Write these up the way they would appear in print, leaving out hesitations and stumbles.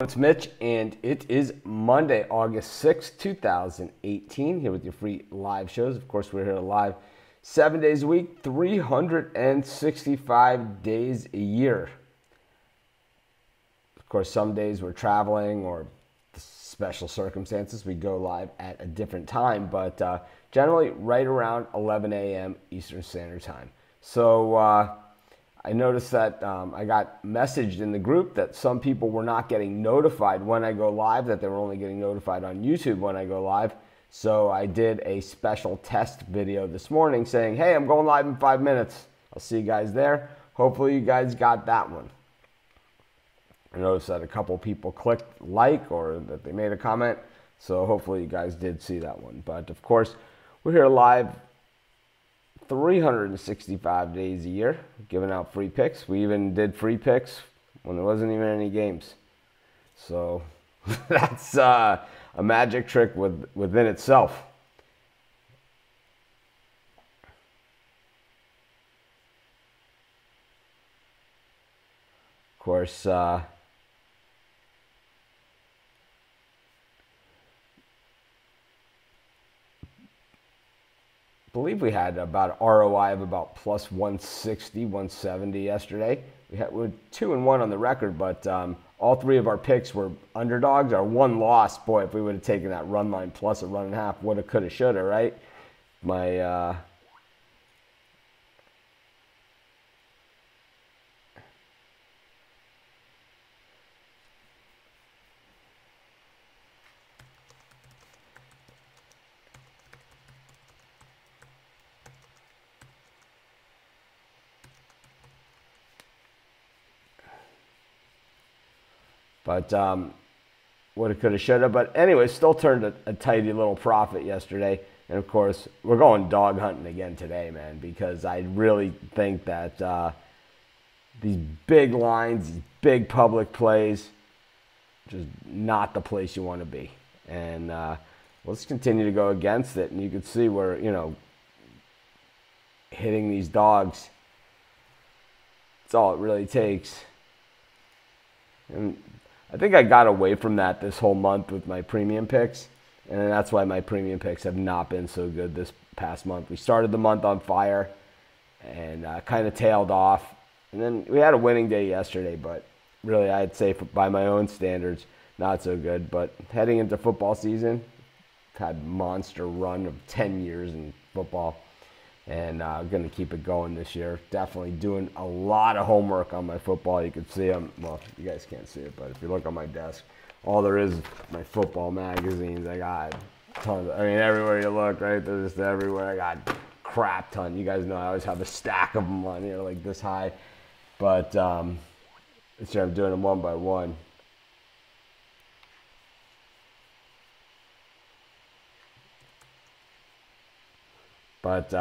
It's Mitch, and it is Monday, August 6th, 2018, here with your free live shows. Of course, we're here live 7 days a week, 365 days a year. Of course, some days we're traveling or special circumstances, we go live at a different time, but generally right around 11 a.m. Eastern Standard Time. So I noticed that I got messaged in the group that some people were not getting notified when I go live, that they were only getting notified on YouTube when I go live. So I did a special test video this morning saying, hey, I'm going live in 5 minutes. I'll see you guys there. Hopefully you guys got that one. I noticed that a couple people clicked like or that they made a comment. So hopefully you guys did see that one. But of course, we're here live 365 days a year, giving out free picks. We even did free picks when there wasn't even any games. So that's a magic trick within itself. Of course, I believe we had about an ROI of about plus 160, 170 yesterday. We're 2-1 on the record, but all three of our picks were underdogs. Our one loss, boy, if we would have taken that run line plus a run and a half, woulda, coulda, shoulda, right? My But woulda, coulda, shoulda. But anyway, still turned a tidy little profit yesterday. And of course, we're going dog hunting again today, man, because I really think that these big lines, these big public plays, just not the place you want to be. And let's continue to go against it. And you can see where, hitting these dogs, that's all it really takes. And I think I got away from that this whole month with my premium picks, and that's why my premium picks have not been so good this past month. We started the month on fire and kind of tailed off, and then we had a winning day yesterday, but really I'd say by my own standards, not so good. But heading into football season, I've had a monster run of 10 years in football, and I'm going to keep it going this year. Definitely doing a lot of homework on my football. You can see them. Well, you guys can't see it, but if you look on my desk, all there is my football magazines. I got tons. I mean, everywhere you look, right? They're just everywhere. I got crap ton. You guys know I always have a stack of them on here like this high. But this year I'm doing them one by one. But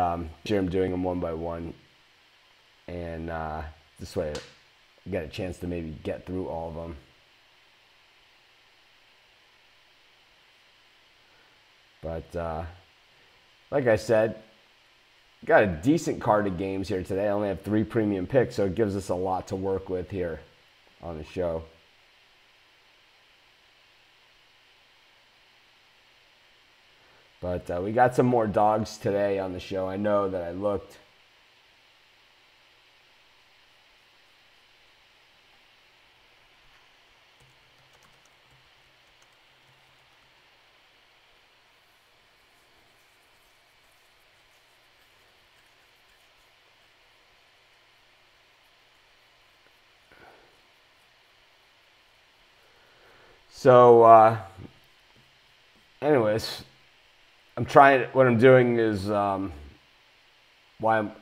here I'm doing them one by one, and this way I get a chance to maybe get through all of them. But like I said, got a decent card of games here today. I only have 3 premium picks, so it gives us a lot to work with here on the show. But we got some more dogs today on the show. I know that I looked. So, anyways, what I'm doing is why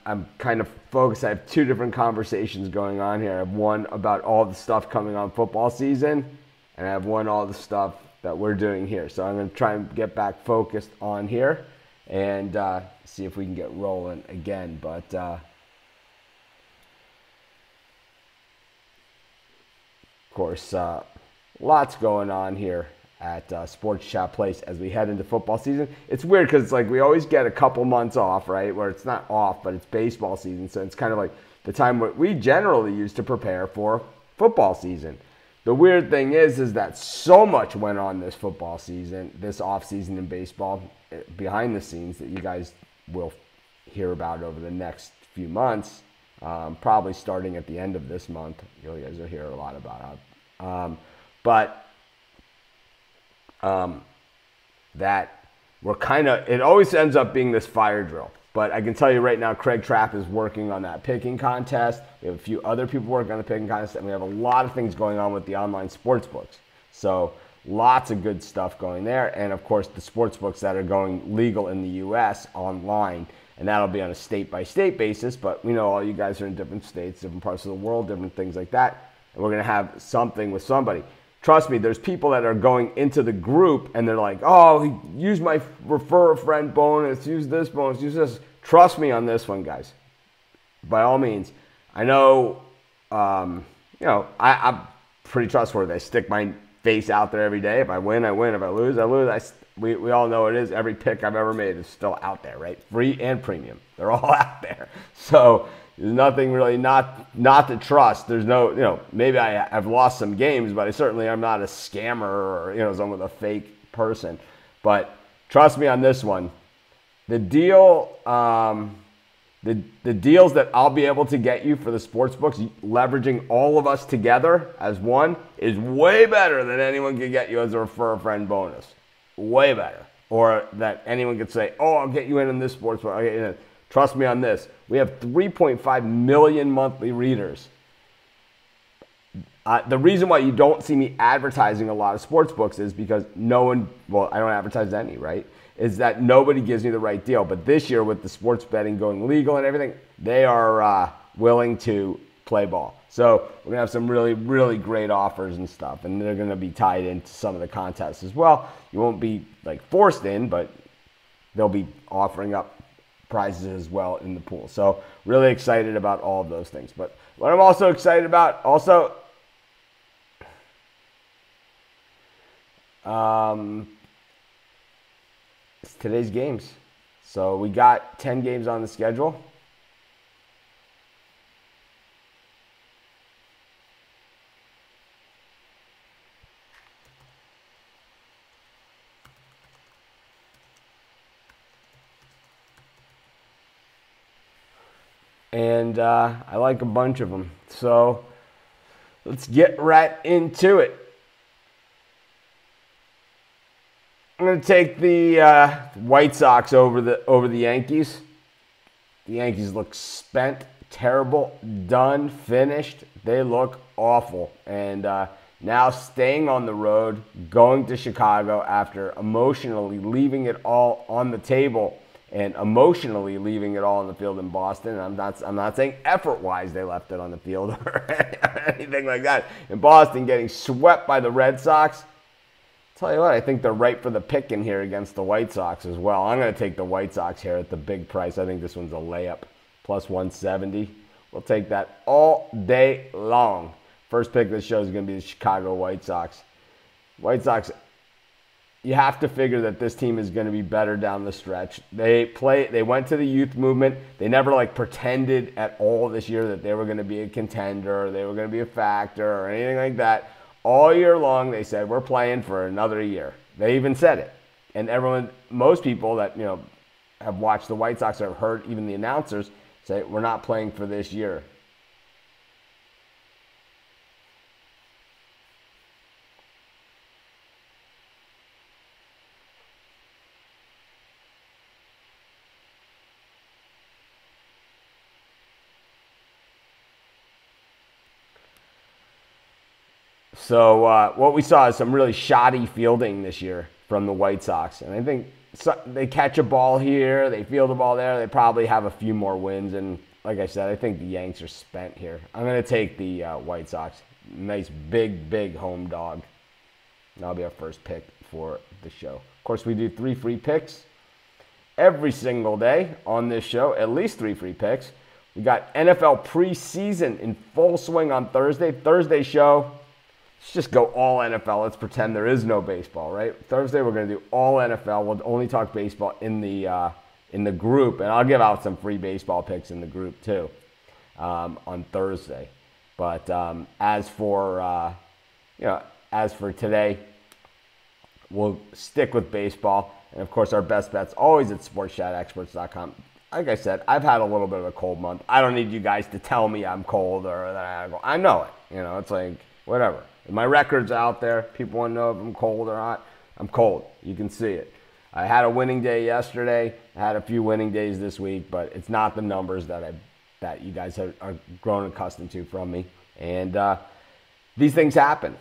I'm kind of focused. I have 2 different conversations going on here. I have one about all the stuff coming on football season, and I have one all the stuff that we're doing here. So I'm going to try and get back focused on here and see if we can get rolling again. But of course, lots going on here at Sports Chat Place as we head into football season. It's weird because it's like we always get a couple months off, right? Where it's not off, but it's baseball season. So it's kind of like the time we generally use to prepare for football season. the weird thing is that so much went on this football season, this off season in baseball, behind the scenes that you guys will hear about over the next few months, probably starting at the end of this month. You guys will hear a lot about it. That we're kind of, it always ends up being this fire drill. But I can tell you right now, Craig Trapp is working on that picking contest. We have a few other people working on the picking contest, and we have a lot of things going on with the online sports books. So lots of good stuff going there. And of course, the sports books that are going legal in the U.S. online, and that'll be on a state-by-state basis. But we know all you guys are in different states, different parts of the world, different things like that. And we're going to have something with somebody. Trust me, there's people that are going into the group and they're like, oh, use my refer a friend bonus, use this bonus, use this. Trust me on this one, guys. By all means. I know, I'm pretty trustworthy. I stick my face out there every day. If I win, I win. If I lose, I lose. We all know it is. Every pick I've ever made is still out there, right? Free and premium. They're all out there. So there's nothing really not to trust. There's no, maybe I've lost some games, but I certainly am not a scammer or, someone with a fake person. But trust me on this one. The deal, the deals that I'll be able to get you for the sports books, leveraging all of us together as one, is way better than anyone can get you as a refer a friend bonus. Way better. Or that anyone could say, oh, I'll get you in this sports book. I'll get you in. Trust me on this. We have 3.5 million monthly readers. The reason why you don't see me advertising a lot of sports books is because I don't advertise any, right? Is that nobody gives me the right deal. But this year with the sports betting going legal and everything, they are willing to play ball. So we're going to have some really, really great offers and stuff. And they're going to be tied into some of the contests as well. You won't be forced in, but they'll be offering up prizes as well in the pool. So really excited about all of those things. But what I'm also excited about is today's games. So we got 10 games on the schedule. And I like a bunch of them. So let's get right into it. I'm going to take the White Sox over the Yankees. The Yankees look spent, terrible, done, finished. They look awful. And now staying on the road, going to Chicago after emotionally leaving it all on the table and emotionally leaving it all on the field in Boston. And I'm not saying effort-wise they left it on the field or anything like that. In Boston, getting swept by the Red Sox. Tell you what, I think they're ripe for the pick in here against the White Sox as well. I'm going to take the White Sox here at the big price. I think this one's a layup, plus 170. We'll take that all day long. First pick of the show is going to be the Chicago White Sox. White Sox, you have to figure that this team is going to be better down the stretch. They went to the youth movement. They never pretended at all this year that they were going to be a contender, or they were going to be a factor, or anything like that. All year long, they said, we're playing for another year. They even said it. And most people that, have watched the White Sox or have heard even the announcers say, we're not playing for this year. So what we saw is some really shoddy fielding this year from the White Sox. And I think they catch a ball here, they field a ball there, they probably have a few more wins. And like I said, I think the Yanks are spent here. I'm going to take the White Sox. Nice big home dog. That'll be our first pick for the show. Of course, we do 3 free picks every single day on this show, at least 3 free picks. We got NFL preseason in full swing on Thursday. Thursday show. Let's just go all NFL. Let's pretend there is no baseball, right? Thursday, we're going to do all NFL. We'll only talk baseball in the group, and I'll give out some free baseball picks in the group too on Thursday. But as for as for today, we'll stick with baseball. And, of course, our best bet's always at sportschatexperts.com. Like I said, I've had a little bit of a cold month. I don't need you guys to tell me I'm cold or that I know it. It's like, whatever. My record's out there. People want to know if I'm cold or not. I'm cold. You can see it. I had a winning day yesterday. I had a few winning days this week, but it's not the numbers that you guys are grown accustomed to from me. And these things happen.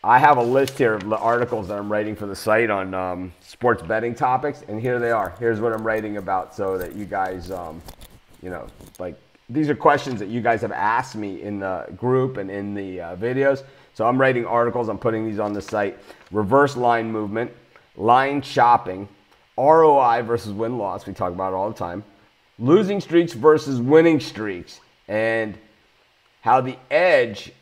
I have a list here of the articles that I'm writing for the site on sports betting topics, and here they are. Here's what I'm writing about so that you guys, these are questions that you guys have asked me in the group and in the videos. So I'm writing articles. I'm putting these on the site. Reverse line movement, line shopping, ROI versus win-loss. We talk about it all the time. Losing streaks versus winning streaks, and how the edge,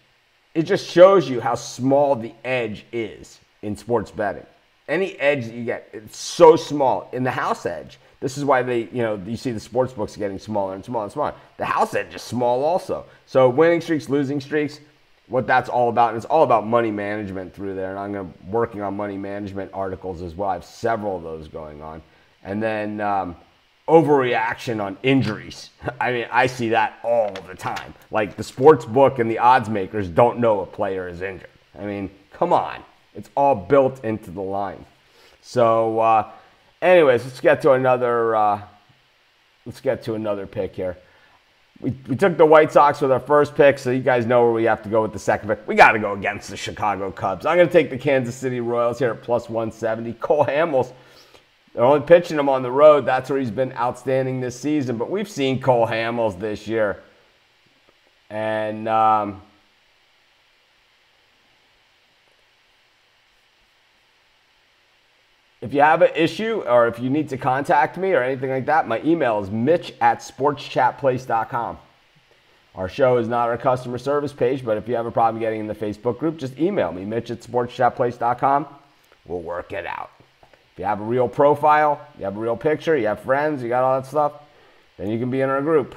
it just shows you how small the edge is in sports betting. Any edge that you get, it's so small. In the house edge, this is why you see the sports books getting smaller and smaller and smaller. The house edge is small also. So winning streaks, losing streaks, what that's all about, and it's all about money management through there. And I'm working on money management articles as well. I have several of those going on. And then overreaction on injuries. I see that all the time. Like the sports book and the odds makers don't know a player is injured. Come on. It's all built into the line. So, anyways, let's get to another pick here. We took the White Sox with our first pick, so you guys know where we have to go with the second pick. We got to go against the Chicago Cubs. I'm going to take the Kansas City Royals here at plus 170. Cole Hamels, they're only pitching him on the road. That's where he's been outstanding this season. But we've seen Cole Hamels this year. And if you have an issue or if you need to contact me or anything like that, my email is mitch@sportschatplace.com. Our show is not our customer service page, but if you have a problem getting in the Facebook group, just email me, mitch@sportschatplace.com. We'll work it out. If you have a real profile, you have a real picture, you have friends, you got all that stuff, then you can be in our group.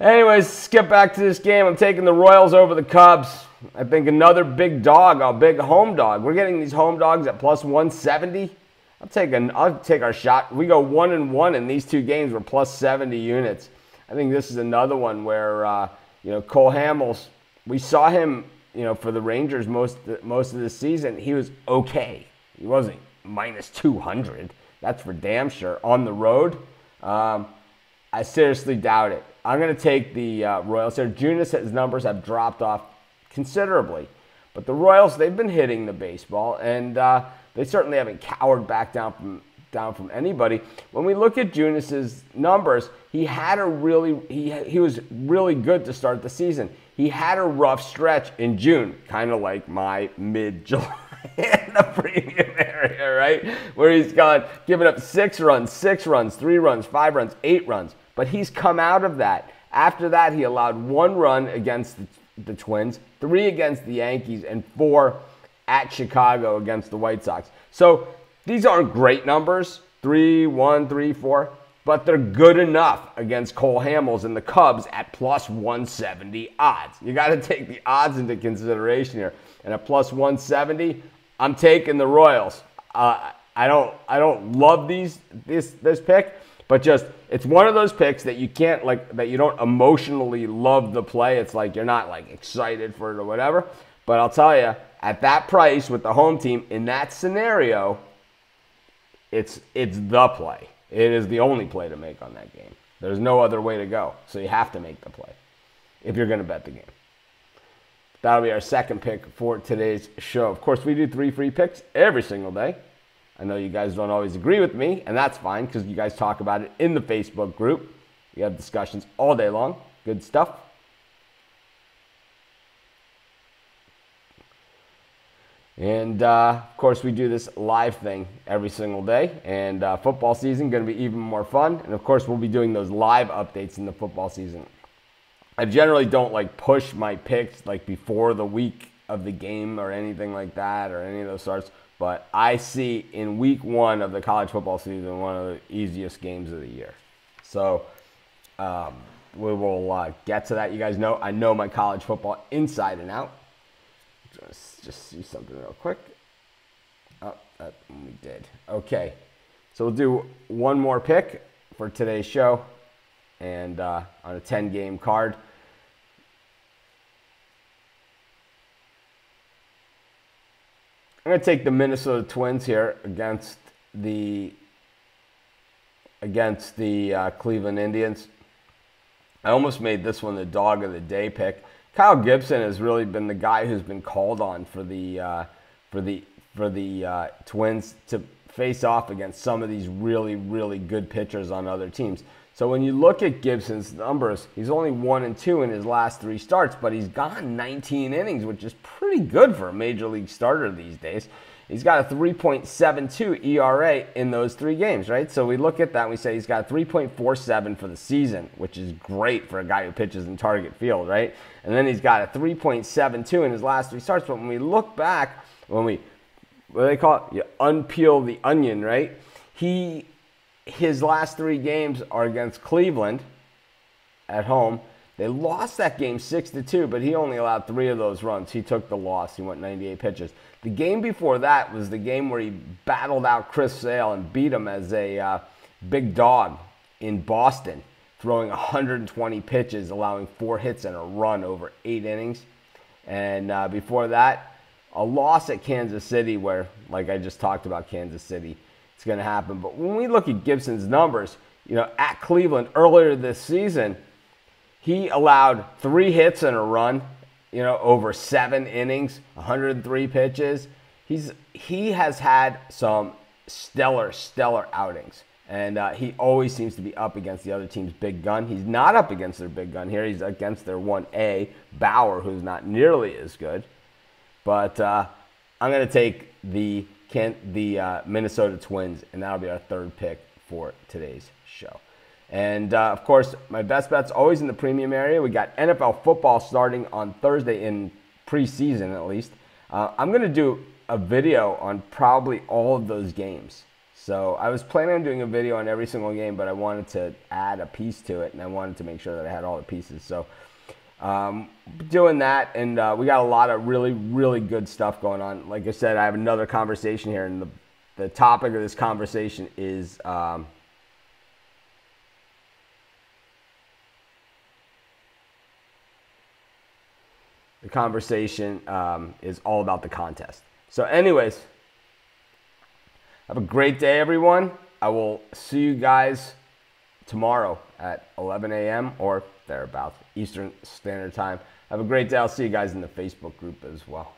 Anyways, let's get back to this game. I'm taking the Royals over the Cubs. I think another big dog, a big home dog. We're getting these home dogs at plus 170. I'll take our shot. We go 1-1 in these two games. We're plus 70 units. I think this is another one where Cole Hamels. We saw him, for the Rangers most of the season. He was okay. He wasn't minus 200. That's for damn sure. On the road, I seriously doubt it. I'm going to take the Royals here. Junis' numbers have dropped off considerably. But the Royals, they've been hitting the baseball, and they certainly haven't cowered back down from anybody. When we look at Junis' numbers, he was really good to start the season. He had a rough stretch in June, kind of like my mid-July in the premium area, right? Where he's giving up 6 runs, 3 runs, 5 runs, 8 runs. But he's come out of that. After that, he allowed 1 run against the Twins, 3 against the Yankees, and 4 at Chicago against the White Sox. So these aren't great numbers, 3-1, 3-4, but they're good enough against Cole Hamels and the Cubs at plus 170 odds. You got to take the odds into consideration here. And at plus 170, I'm taking the Royals. I don't love this pick, but just it's one of those picks that you can't that you don't emotionally love the play. It's like you're not excited for it or whatever. But I'll tell you, at that price with the home team in that scenario, it's the play. It is the only play to make on that game. There's no other way to go. So you have to make the play if you're going to bet the game. That'll be our second pick for today's show. Of course, we do 3 free picks every single day. I know you guys don't always agree with me, and that's fine because you guys talk about it in the Facebook group. We have discussions all day long. Good stuff. And, of course, we do this live thing every single day. And football season going to be even more fun. And, of course, we'll be doing those live updates in the football season. I generally don't, push my picks, before the week of the game or anything like that or any of those sorts. But I see in week 1 of the college football season one of the easiest games of the year. So we will get to that. You guys know I know my college football inside and out. Let's just see something real quick. Oh, that we did. Okay, so we'll do one more pick for today's show, and on a 10-game card. I'm going to take the Minnesota Twins here against the Cleveland Indians. I almost made this one the dog of the day pick. Kyle Gibson has really been the guy who's been called on for the Twins to face off against some of these really, really good pitchers on other teams. So when you look at Gibson's numbers, he's only 1-2 in his last 3 starts, but he's gone 19 innings, which is pretty good for a major league starter these days. He's got a 3.72 ERA in those 3 games, right? So we look at that and we say he's got 3.47 for the season, which is great for a guy who pitches in Target Field, right? And then he's got a 3.72 in his last 3 starts. But when we look back, what do they call it? You unpeel the onion, right? His last 3 games are against Cleveland at home. They lost that game 6-2, but he only allowed 3 of those runs. He took the loss. He went 98 pitches. The game before that was the game where he battled out Chris Sale and beat him as a big dog in Boston, throwing 120 pitches, allowing 4 hits and a run over 8 innings. And before that, a loss at Kansas City where, like I just talked about Kansas City, it's going to happen. But when we look at Gibson's numbers, at Cleveland earlier this season, he allowed 3 hits and a run, over 7 innings, 103 pitches. He has had some stellar outings. And he always seems to be up against the other team's big gun. He's not up against their big gun here. He's against their 1A, Bauer, who's not nearly as good. But I'm going to take the Minnesota Twins, and that'll be our 3rd pick for today's show. And, of course, my best bet's always in the premium area. We got NFL football starting on Thursday in preseason, at least. I'm going to do a video on probably all of those games. So I was planning on doing a video on every single game, but I wanted to add a piece to it, and I wanted to make sure that I had all the pieces. So doing that, and we got a lot of really, really good stuff going on. Like I said, I have another conversation here, and the topic of this conversation is is all about the contest. So anyways, have a great day, everyone. I will see you guys tomorrow at 11 a.m. or thereabouts, Eastern Standard Time. Have a great day. I'll see you guys in the Facebook group as well.